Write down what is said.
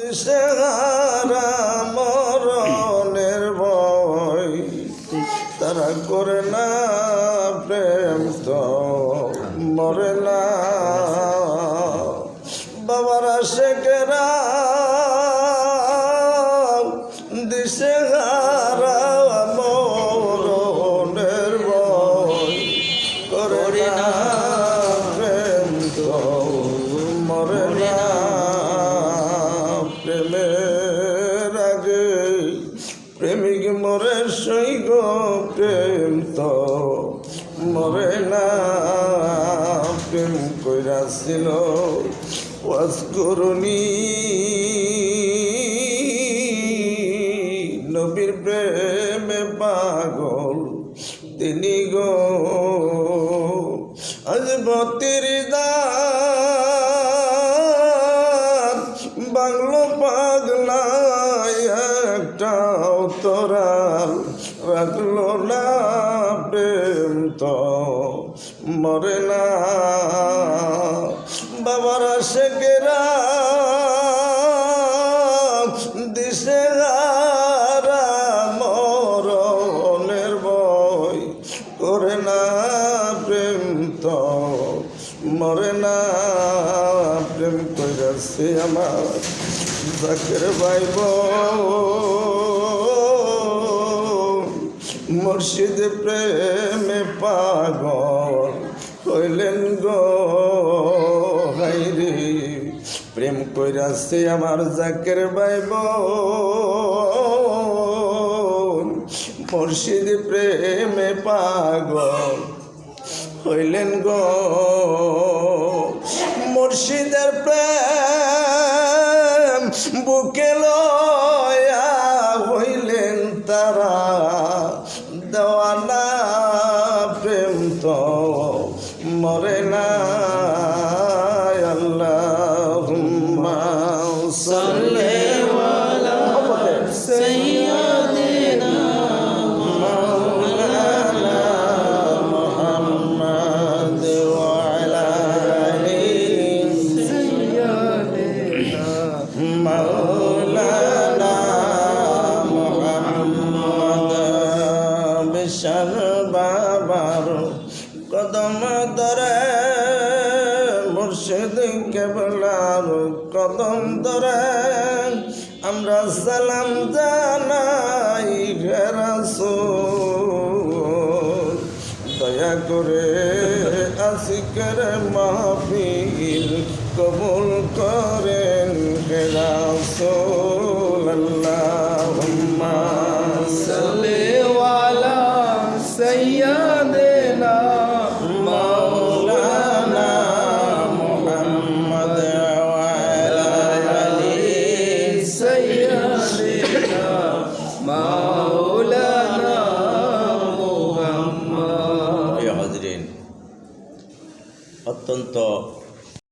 দিশেহারা মরণের ভয় তারা করে না প্রেম তো মরে না বাবারা শেখেরা দিশেহারা মরণের ভয় করে না প্রেম তো মরে না প্রেমের আগে প্রেমিক মরে সৈগ প্রেম তো মরে না প্রেম কইরাছিল ওয়াজ করুনি নবীর প্রেমে পাগল তিনি গো আজ বতির বাংলো পাগলায় একটাও তোরাল রাখলো না প্রেম তো মরে না বাবারা শেখেরা দিশেহারা মরণের ভয় করে না প্রেম তো মরে না প্রেম কইরাছে আমার জাকের ভাইব মুর্শিদ প্রেমে পাগল হইলেন গো হাইরে প্রেম কইরাছে আমার জাকের ভাইব মুর্শিদ প্রেমে পাগল হইলেন গো মুর্শিদের প্রেম বুকে লয়া হইলেন তারা দেওয়ানা প্রেম তো মরে না আল্লাহুম্মা সাল্লি আলা সাইয়্যিদিনা মাওলানা মুহাম্মদ ওয়া আলা আলি সাইয়্যিদিনা মাওলানা মুহাম্মদ বিশাল বাবার কদম ধরে মুর্শিদ কেবলার কদম ধরে আমরা সালাম জানাই হে রাসূল দয়া করে আশিকের মাহফিল কবুল করেন হে রাসূল আল্লাহুম্মা সাল্লি আলা সাইয়্যিদিনা মাওলানা মুহাম্মদ ওয়া আলা আলি সাইয়্যিদিনা মাওলানা মুহাম্মদ। অত্যন্ত